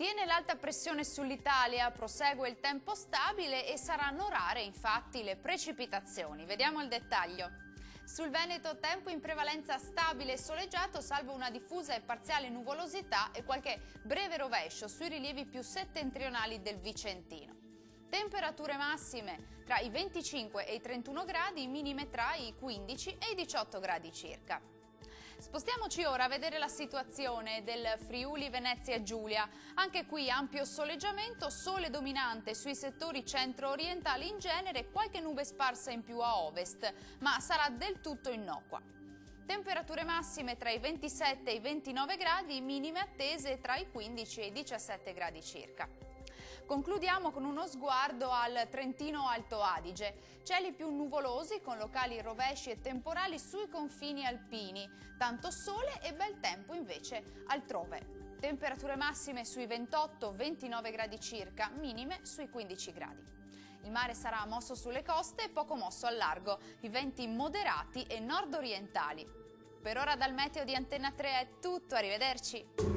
Mantiene l'alta pressione sull'Italia, prosegue il tempo stabile e saranno rare infatti le precipitazioni. Vediamo il dettaglio. Sul Veneto tempo in prevalenza stabile e soleggiato, salvo una diffusa e parziale nuvolosità e qualche breve rovescio sui rilievi più settentrionali del Vicentino. Temperature massime tra i 25 e i 31 gradi, minime tra i 15 e i 18 gradi circa. Spostiamoci ora a vedere la situazione del Friuli Venezia Giulia. Anche qui ampio soleggiamento, sole dominante sui settori centro-orientali in genere, qualche nube sparsa in più a ovest, ma sarà del tutto innocua. Temperature massime tra i 27 e i 29 gradi, minime attese tra i 15 e i 17 gradi circa. Concludiamo con uno sguardo al Trentino Alto Adige. Cieli più nuvolosi con locali rovesci e temporali sui confini alpini. Tanto sole e bel tempo invece altrove. Temperature massime sui 28-29 gradi circa, minime sui 15 gradi. Il mare sarà mosso sulle coste e poco mosso al largo. I venti moderati e nord-orientali. Per ora dal meteo di Antenna 3 è tutto, arrivederci!